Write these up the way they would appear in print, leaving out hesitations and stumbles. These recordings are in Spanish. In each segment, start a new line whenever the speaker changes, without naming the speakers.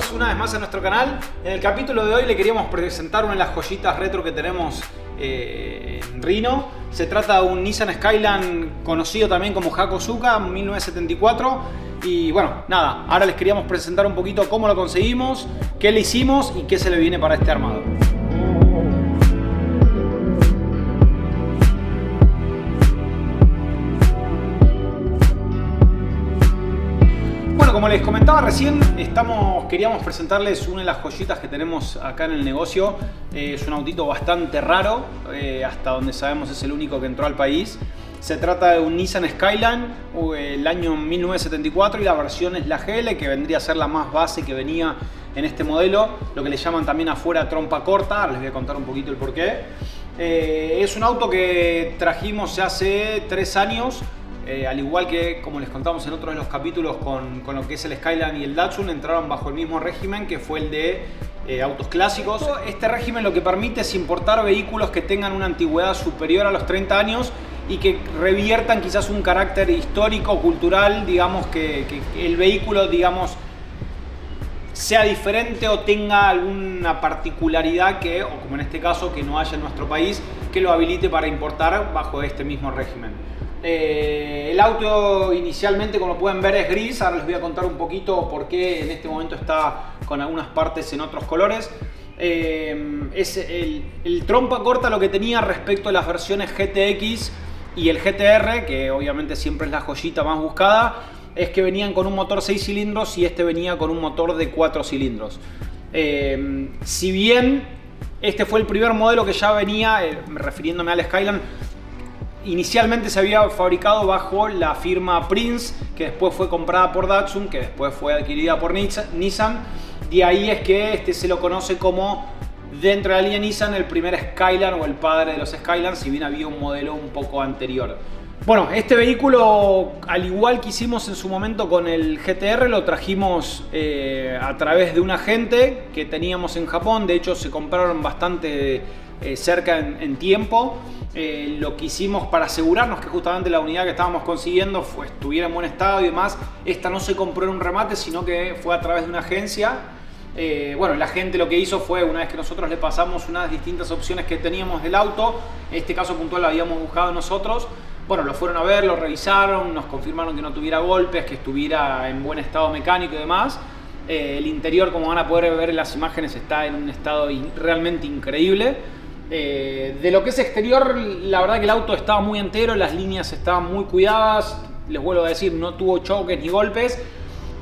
bienvenidos una vez más a nuestro canal. En el capítulo de hoy le queríamos presentar una de las joyitas retro que tenemos en Reno. Se trata de un Nissan Skyline conocido también como Hakosuka 1974. Y bueno, nada, ahora les queríamos presentar un poquito cómo lo conseguimos, qué le hicimos y qué se le viene para este armado. Como les comentaba recién, queríamos presentarles una de las joyitas que tenemos acá en el negocio. Es un autito bastante raro, hasta donde sabemos es el único que entró al país. Se trata de un Nissan Skyline, el año 1974, y la versión es la GL, que vendría a ser la más base que venía en este modelo, lo que le llaman también afuera trompa corta. Ahora les voy a contar un poquito el porqué. Es un auto que trajimos hace 3 años. Al igual que, como les contamos en otros de los capítulos con lo que es el Skyline y el Datsun, entraron bajo el mismo régimen que fue el de autos clásicos. Este régimen lo que permite es importar vehículos que tengan una antigüedad superior a los 30 años y que reviertan quizás un carácter histórico, cultural, digamos, que el vehículo, digamos, sea diferente o tenga alguna particularidad que, o como en este caso, que no haya en nuestro país, que lo habilite para importar bajo este mismo régimen. El auto inicialmente, como pueden ver, es gris. Ahora les voy a contar un poquito por qué en este momento está con algunas partes en otros colores. Es el trompa corta lo que tenía respecto a las versiones GTX y el GTR, que obviamente siempre es la joyita más buscada, es que venían con un motor 6 cilindros y este venía con un motor de 4 cilindros. Si bien este fue el primer modelo que ya venía, refiriéndome al Skyline, inicialmente se había fabricado bajo la firma Prince, que después fue comprada por Datsun, que después fue adquirida por Nissan. De ahí es que este se lo conoce como, dentro de la línea Nissan, el primer Skyline o el padre de los Skyline, si bien había un modelo un poco anterior. Bueno, este vehículo, al igual que hicimos en su momento con el GTR, lo trajimos a través de un agente que teníamos en Japón. De hecho, se compraron bastante cerca en tiempo. Lo que hicimos para asegurarnos que justamente la unidad que estábamos consiguiendo estuviera en buen estado y demás, esta no se compró en un remate, sino que fue a través de una agencia. Bueno, la gente lo que hizo fue, una vez que nosotros le pasamos unas distintas opciones que teníamos del auto, en este caso puntual lo habíamos buscado nosotros, bueno, lo fueron a ver, lo revisaron, nos confirmaron que no tuviera golpes, que estuviera en buen estado mecánico y demás. El interior, como van a poder ver en las imágenes, está en un estado realmente increíble. De lo que es exterior, la verdad que el auto estaba muy entero, las líneas estaban muy cuidadas. Les vuelvo a decir, no tuvo choques ni golpes,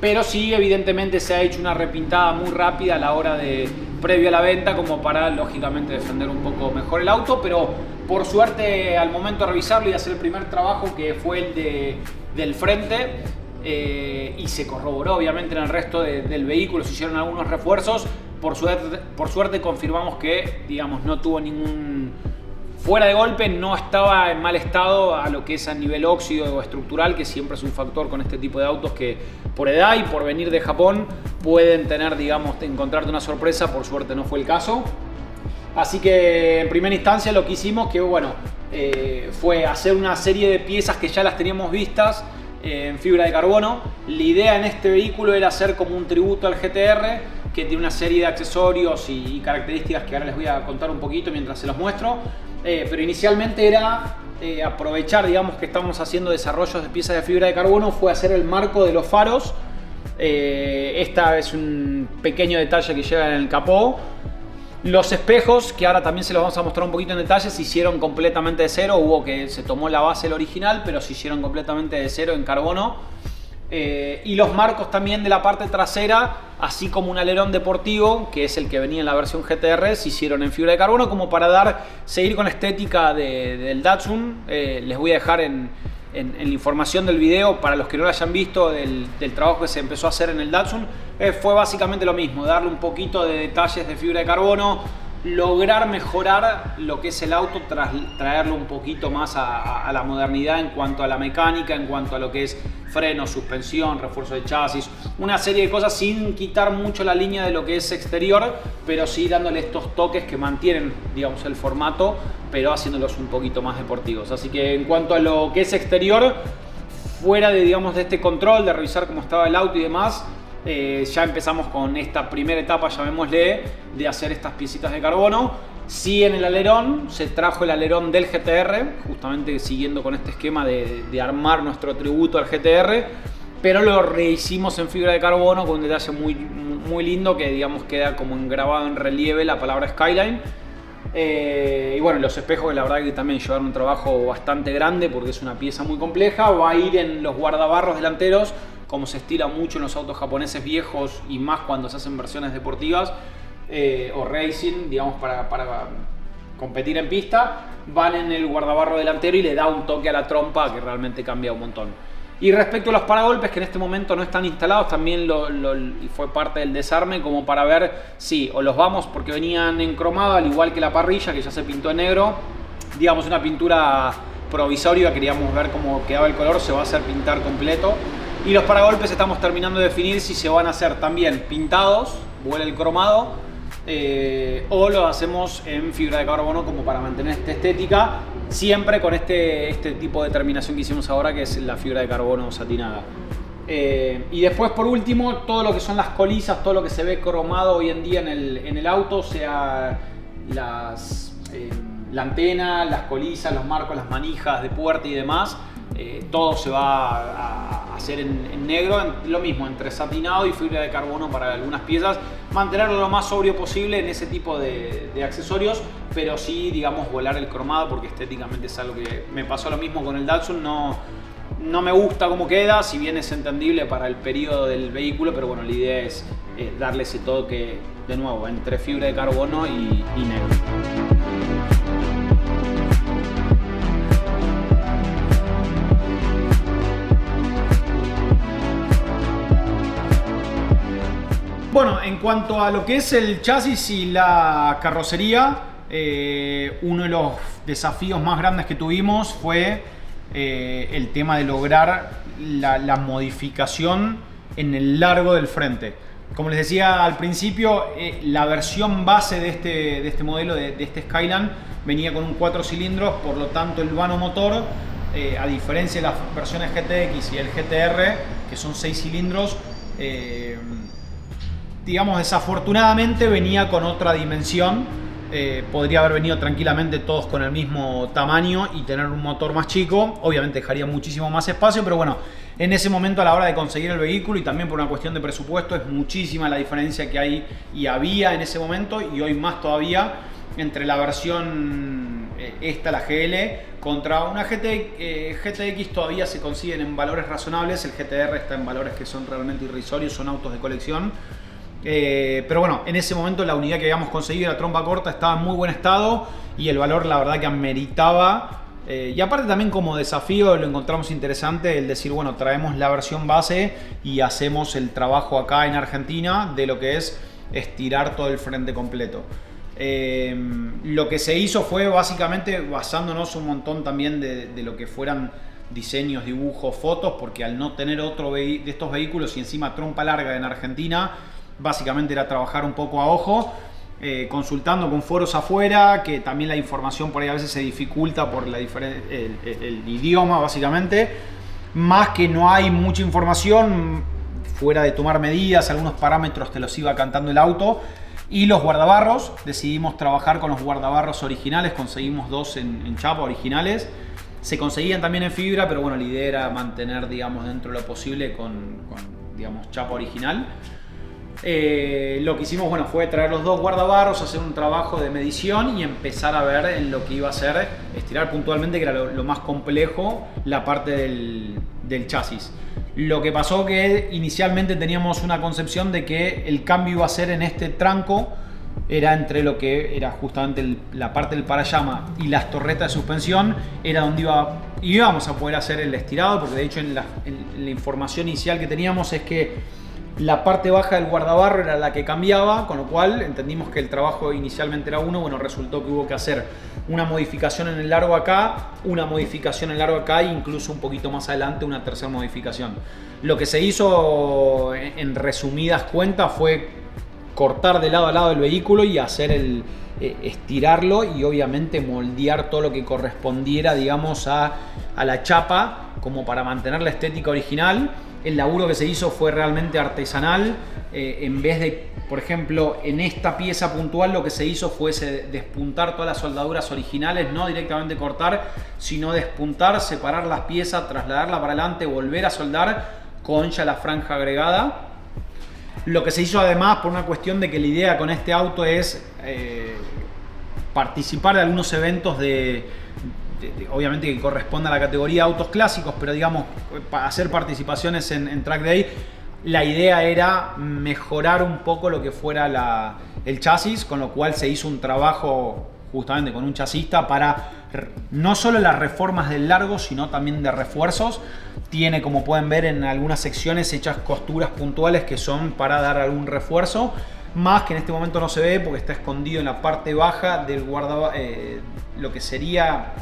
pero sí evidentemente se ha hecho una repintada muy rápida a la hora de previo a la venta, como para lógicamente defender un poco mejor el auto. Pero por suerte, al momento de revisarlo y hacer el primer trabajo, que fue el del frente, y se corroboró obviamente en el resto del vehículo, se hicieron algunos refuerzos. Por suerte confirmamos que, digamos, no tuvo ningún fuera de golpe, no estaba en mal estado a lo que es a nivel óxido o estructural, que siempre es un factor con este tipo de autos que por edad y por venir de Japón pueden tener, digamos, encontrarte una sorpresa. Por suerte no fue el caso. Así que en primera instancia lo que hicimos, que bueno, fue hacer una serie de piezas que ya las teníamos vistas en fibra de carbono. La idea en este vehículo era hacer como un tributo al GTR, que tiene una serie de accesorios y características que ahora les voy a contar un poquito mientras se los muestro. Pero inicialmente era aprovechar, digamos, que estamos haciendo desarrollos de piezas de fibra de carbono, fue hacer el marco de los faros. Esta es un pequeño detalle que lleva en el capó. Los espejos, que ahora también se los vamos a mostrar un poquito en detalle, se hicieron completamente de cero. Se tomó la base, el original, pero se hicieron completamente de cero en carbono. Y los marcos también de la parte trasera, así como un alerón deportivo, que es el que venía en la versión GTR, se hicieron en fibra de carbono, como para seguir con la estética del Datsun. Les voy a dejar en la información del video, para los que no lo hayan visto, del trabajo que se empezó a hacer en el Datsun. Fue básicamente lo mismo, darle un poquito de detalles de fibra de carbono, lograr mejorar lo que es el auto, traerlo un poquito más a la modernidad en cuanto a la mecánica, en cuanto a lo que es freno, suspensión, refuerzo de chasis, una serie de cosas sin quitar mucho la línea de lo que es exterior, pero sí dándole estos toques que mantienen, digamos, el formato, pero haciéndolos un poquito más deportivos. Así que en cuanto a lo que es exterior, fuera de, digamos, de este control, de revisar cómo estaba el auto y demás, ya empezamos con esta primera etapa, llamémosle, de hacer estas piecitas de carbono. Sí, en el alerón se trajo el alerón del GTR, justamente siguiendo con este esquema de armar nuestro tributo al GTR, pero lo rehicimos en fibra de carbono con un detalle muy lindo que, digamos, queda como grabado en relieve la palabra Skyline. Y bueno, los espejos, la verdad que también llevaron un trabajo bastante grande porque es una pieza muy compleja. Va a ir en los guardabarros delanteros, como se estila mucho en los autos japoneses viejos y más cuando se hacen versiones deportivas o racing, digamos, para competir en pista. Van en el guardabarro delantero y le da un toque a la trompa que realmente cambia un montón. Y respecto a los paragolpes, que en este momento no están instalados, también y fue parte del desarme como para ver si o los vamos, porque venían en cromado, al igual que la parrilla que ya se pintó en negro, digamos una pintura provisoria, queríamos ver cómo quedaba el color, se va a hacer pintar completo. Y los paragolpes estamos terminando de definir si se van a hacer también pintados, vuela el cromado, o lo hacemos en fibra de carbono como para mantener esta estética, siempre con este tipo de terminación que hicimos ahora, que es la fibra de carbono satinada. Y después, por último, todo lo que son las colisas, todo lo que se ve cromado hoy en día en el auto, sea la antena, las colisas, los marcos, las manijas de puerta y demás, todo se va a hacer en negro, lo mismo entre satinado y fibra de carbono para algunas piezas, mantenerlo lo más sobrio posible en ese tipo de accesorios, pero sí, digamos, volar el cromado, porque estéticamente es algo que me pasó lo mismo con el Datsun. No me gusta cómo queda, si bien es entendible para el periodo del vehículo, pero bueno, la idea es darle ese toque, de nuevo, entre fibra de carbono y negro. Bueno, en cuanto a lo que es el chasis y la carrocería, uno de los desafíos más grandes que tuvimos fue el tema de lograr la modificación en el largo del frente. Como les decía al principio, la versión base de este modelo, de este Skyline, venía con un 4 cilindros, por lo tanto el vano motor, a diferencia de las versiones GTX y el GTR, que son 6 cilindros, digamos, desafortunadamente venía con otra dimensión. Podría haber venido tranquilamente todos con el mismo tamaño y tener un motor más chico. Obviamente dejaría muchísimo más espacio, pero bueno, en ese momento, a la hora de conseguir el vehículo y también por una cuestión de presupuesto, es muchísima la diferencia que hay y había en ese momento, y hoy más todavía, entre la versión la GL contra una GTX. Todavía se consiguen en valores razonables. El GTR está en valores que son realmente irrisorios, son autos de colección. Pero bueno, en ese momento la unidad que habíamos conseguido, la trompa corta, estaba en muy buen estado y el valor, la verdad, que ameritaba. Y aparte también como desafío lo encontramos interesante el decir, bueno, traemos la versión base y hacemos el trabajo acá en Argentina de lo que es estirar todo el frente completo. Lo que se hizo fue básicamente basándonos un montón también de lo que fueran diseños, dibujos, fotos, porque al no tener otro de estos vehículos y encima trompa larga en Argentina, básicamente era trabajar un poco a ojo, consultando con foros afuera, que también la información por ahí a veces se dificulta por el idioma, básicamente. Más que no hay mucha información, fuera de tomar medidas, algunos parámetros te los iba cantando el auto. Y los guardabarros, decidimos trabajar con los guardabarros originales, conseguimos dos en chapa originales. Se conseguían también en fibra, pero bueno, la idea era mantener, digamos, dentro de lo posible con digamos, chapa original. Lo que hicimos, bueno, fue traer los dos guardabarros, hacer un trabajo de medición y empezar a ver en lo que iba a ser estirar puntualmente, que era lo más complejo, la parte del chasis. Lo que pasó que inicialmente teníamos una concepción de que el cambio iba a ser en este tranco, era entre lo que era justamente la parte del parallama y las torretas de suspensión, era donde íbamos a poder hacer el estirado, porque de hecho en la información inicial que teníamos es que la parte baja del guardabarro era la que cambiaba, con lo cual entendimos que el trabajo inicialmente era uno. Bueno, resultó que hubo que hacer una modificación en el largo acá, una modificación en el largo acá e incluso un poquito más adelante una tercera modificación. Lo que se hizo en resumidas cuentas fue cortar de lado a lado el vehículo y hacer estirarlo y obviamente moldear todo lo que correspondiera, digamos, a la chapa, como para mantener la estética original. el laburo que se hizo fue realmente artesanal. En vez de, por ejemplo, en esta pieza puntual lo que se hizo fue despuntar todas las soldaduras originales, no directamente cortar, sino despuntar, separar las piezas, trasladarla para adelante, volver a soldar con ya la franja agregada. Lo que se hizo además por una cuestión de que la idea con este auto es participar de algunos eventos obviamente que corresponde a la categoría autos clásicos, pero digamos, hacer participaciones en Track Day. La idea era mejorar un poco lo que fuera el chasis, con lo cual se hizo un trabajo justamente con un chasista para no solo las reformas del largo, sino también de refuerzos. Tiene, como pueden ver en algunas secciones, hechas costuras puntuales que son para dar algún refuerzo, más que en este momento no se ve porque está escondido en la parte baja del lo que sería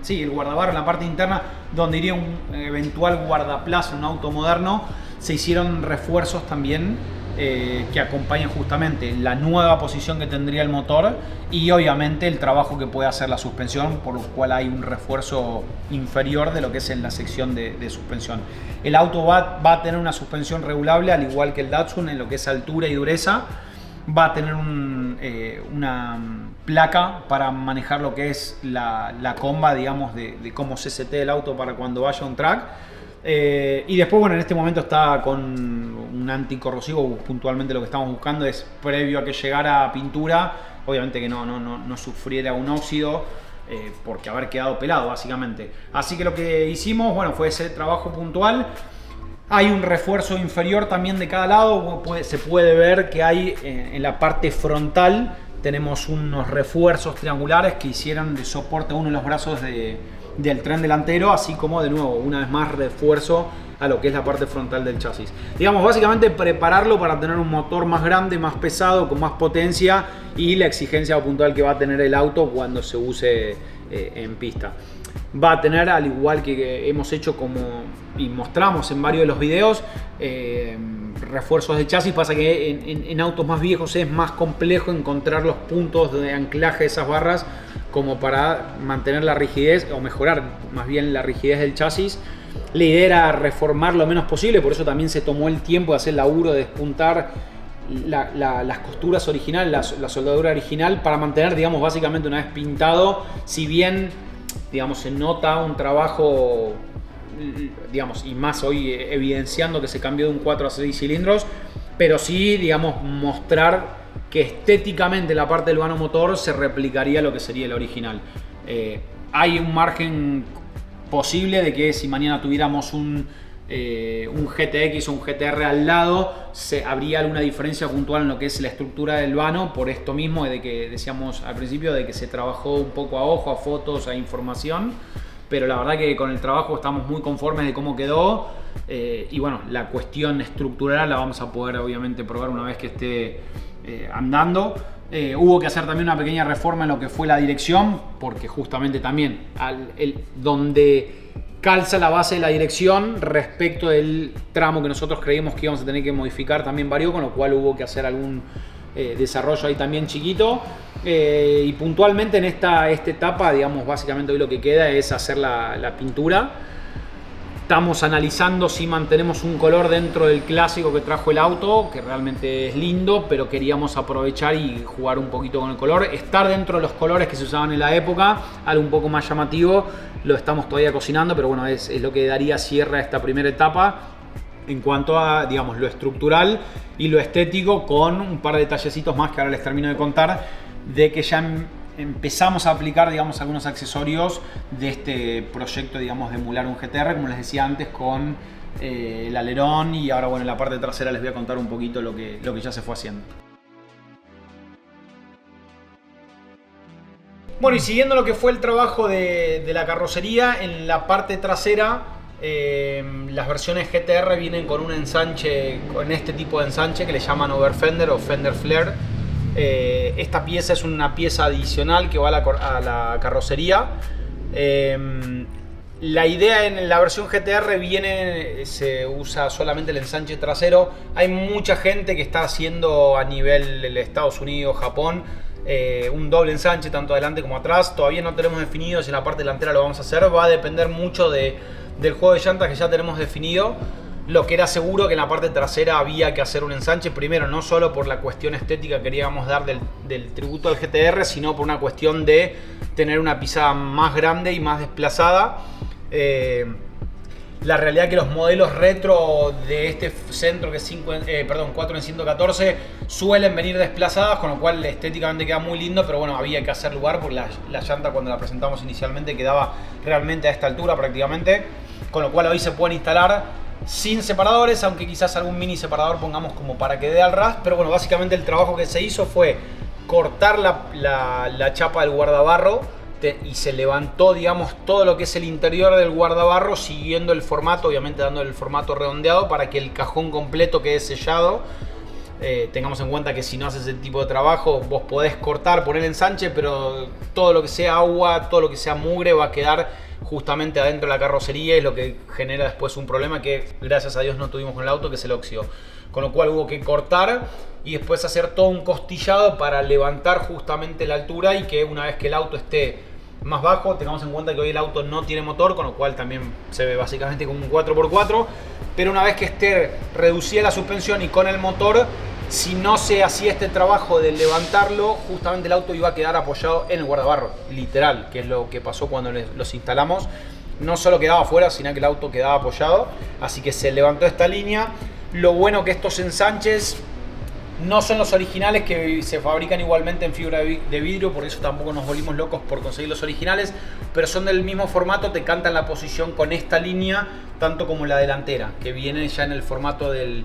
el guardabarro, en la parte interna donde iría un eventual guardaplaza en un auto moderno. Se hicieron refuerzos también que acompañan justamente la nueva posición que tendría el motor y obviamente el trabajo que puede hacer la suspensión, por lo cual hay un refuerzo inferior de lo que es en la sección de suspensión. El auto va a tener una suspensión regulable, al igual que el Datsun, en lo que es altura y dureza. Va a tener una placa para manejar lo que es la comba, digamos, de cómo se setea el auto para cuando vaya a un track. Y después, bueno, en este momento está con un anticorrosivo. Puntualmente lo que estamos buscando es, previo a que llegara a pintura, obviamente que no sufriera un óxido, porque haber quedado pelado básicamente. Así que lo que hicimos, bueno, fue ese trabajo puntual. Hay un refuerzo inferior también de cada lado. Se puede ver que hay en la parte frontal, tenemos unos refuerzos triangulares que hicieron de soporte a uno de los brazos del tren delantero, así como, de nuevo, una vez más, refuerzo a lo que es la parte frontal del chasis. Digamos, básicamente prepararlo para tener un motor más grande, más pesado, con más potencia y la exigencia puntual que va a tener el auto cuando se use en pista. Va a tener, al igual que hemos hecho y mostramos en varios de los videos, refuerzos de chasis. Pasa que en autos más viejos es más complejo encontrar los puntos de anclaje de esas barras como para mantener la rigidez o mejorar más bien la rigidez del chasis. La idea era reformar lo menos posible, por eso también se tomó el tiempo de hacer el laburo de despuntar las costuras originales, la soldadura original, para mantener, digamos, básicamente una vez pintado, si bien, digamos, se nota un trabajo, digamos, y más hoy evidenciando que se cambió de un 4 a 6 cilindros, pero sí, digamos, mostrar que estéticamente la parte del vano motor se replicaría lo que sería el original. Hay un margen posible de que si mañana tuviéramos un GTX o un GTR al lado, habría alguna diferencia puntual en lo que es la estructura del vano, por esto mismo de que decíamos al principio, de que se trabajó un poco a ojo, a fotos, a información, pero la verdad que con el trabajo estamos muy conformes de cómo quedó. Y bueno, la cuestión estructural la vamos a poder obviamente probar una vez que esté andando. Hubo que hacer también una pequeña reforma en lo que fue la dirección, porque justamente también donde calza la base de la dirección respecto del tramo que nosotros creímos que íbamos a tener que modificar también varió, con lo cual hubo que hacer algún desarrollo ahí también chiquito. Y puntualmente en esta etapa, digamos, básicamente hoy lo que queda es hacer la pintura. Estamos analizando si mantenemos un color dentro del clásico que trajo el auto, que realmente es lindo, pero queríamos aprovechar y jugar un poquito con el color. Estar dentro de los colores que se usaban en la época, algo un poco más llamativo, lo estamos todavía cocinando, pero bueno, es lo que daría cierre a esta primera etapa en cuanto a, digamos, lo estructural y lo estético, con un par de detallecitos más que ahora les termino de contar, de que ya empezamos a aplicar, digamos, algunos accesorios de este proyecto, digamos, de emular un GTR, como les decía antes, con el alerón. Y ahora, bueno, en la parte trasera les voy a contar un poquito lo que ya se fue haciendo. Bueno, y siguiendo lo que fue el trabajo de la carrocería, en la parte trasera, las versiones GTR vienen con un ensanche, con este tipo de ensanche que le llaman overfender o fender flare. Esta pieza es una pieza adicional que va a la carrocería. La idea en la versión GTR se usa solamente el ensanche trasero. Hay mucha gente que está haciendo a nivel de Estados Unidos, Japón, un doble ensanche tanto adelante como atrás. Todavía no tenemos definido si en la parte delantera lo vamos a hacer. Va a depender mucho del juego de llantas que ya tenemos definido. lo que era seguro que en la parte trasera había que hacer un ensanche, primero no solo por la cuestión estética que queríamos dar del tributo al GTR, sino por una cuestión de tener una pisada más grande y más desplazada. La realidad es que los modelos retro de este centro, que es 4 en 114, suelen venir desplazadas, con lo cual estéticamente queda muy lindo, pero bueno, había que hacer lugar porque la llanta, cuando la presentamos inicialmente, quedaba realmente a esta altura prácticamente, con lo cual hoy se pueden instalar sin separadores, aunque quizás algún mini separador pongamos como para que dé al ras. Pero bueno, básicamente el trabajo que se hizo fue cortar la chapa del guardabarro y se levantó, digamos, todo lo que es el interior del guardabarro, siguiendo el formato, obviamente dándole el formato redondeado para que el cajón completo quede sellado. Tengamos en cuenta que si no haces ese tipo de trabajo, vos podés cortar, poner ensanche, pero todo lo que sea agua, todo lo que sea mugre va a quedar justamente adentro de la carrocería, y lo que genera después un problema que gracias a Dios no tuvimos con el auto, que es el óxido. Con lo cual hubo que cortar y después hacer todo un costillado para levantar justamente la altura, y que una vez que el auto esté más bajo, tengamos en cuenta que hoy el auto no tiene motor, con lo cual también se ve básicamente como un 4x4, pero una vez que esté reducida la suspensión y con el motor, si no se hacía este trabajo de levantarlo, justamente el auto iba a quedar apoyado en el guardabarro, literal, que es lo que pasó cuando los instalamos. No solo quedaba afuera, sino que el auto quedaba apoyado, así que se levantó esta línea. Lo bueno que estos ensanches no son los originales, que se fabrican igualmente en fibra de vidrio, por eso tampoco nos volvimos locos por conseguir los originales, pero son del mismo formato, te cantan la posición con esta línea, tanto como la delantera, que viene ya en el formato del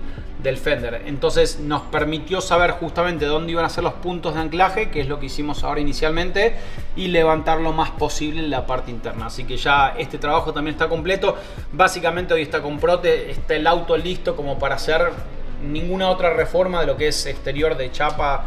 fender. Entonces nos permitió saber justamente dónde iban a ser los puntos de anclaje, que es lo que hicimos ahora inicialmente, y levantar lo más posible en la parte interna. Así que ya este trabajo también está completo. Básicamente hoy está con Prote, está el auto listo como para hacer ninguna otra reforma de lo que es exterior de chapa,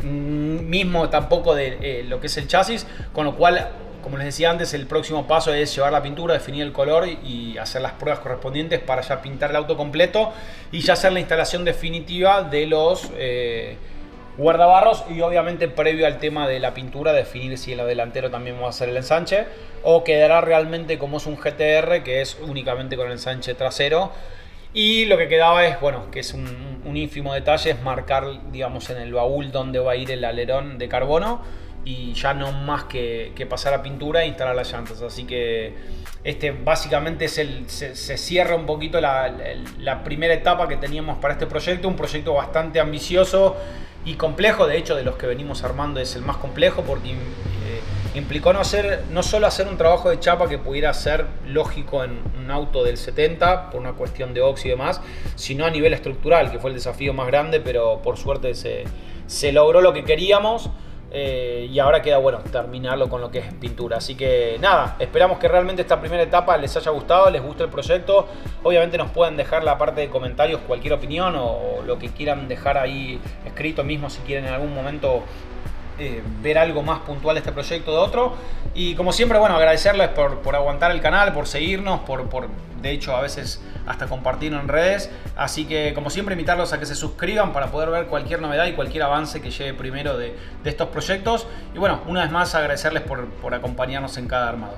mismo tampoco de lo que es el chasis, con lo cual, como les decía antes, el próximo paso es llevar la pintura, definir el color y hacer las pruebas correspondientes para ya pintar el auto completo y ya hacer la instalación definitiva de los guardabarros, y obviamente previo al tema de la pintura definir si en lo delantero también vamos a hacer el ensanche o quedará realmente como es un GTR, que es únicamente con el ensanche trasero. Y lo que quedaba es, bueno, que es un ínfimo detalle, es marcar, digamos, en el baúl donde va a ir el alerón de carbono, y ya no más que pasar a pintura e instalar las llantas. Así que este básicamente es se cierra un poquito la primera etapa que teníamos para este proyecto, un proyecto bastante ambicioso y complejo. De hecho, de los que venimos armando es el más complejo, porque implicó no solo hacer un trabajo de chapa que pudiera ser lógico en un auto del 70 por una cuestión de óxido y demás, sino a nivel estructural, que fue el desafío más grande, pero por suerte se logró lo que queríamos. Y ahora queda, bueno, terminarlo con lo que es pintura. Así que nada, esperamos que realmente esta primera etapa les haya gustado, les guste el proyecto. Obviamente nos pueden dejar la parte de comentarios cualquier opinión o lo que quieran dejar ahí escrito, mismo si quieren en algún momento ver algo más puntual de este proyecto de otro. Y como siempre, bueno, agradecerles por aguantar el canal, por seguirnos, por de hecho a veces hasta compartirlo en redes. Así que como siempre, invitarlos a que se suscriban para poder ver cualquier novedad y cualquier avance que llegue primero de estos proyectos. Y bueno, una vez más agradecerles por acompañarnos en cada armado.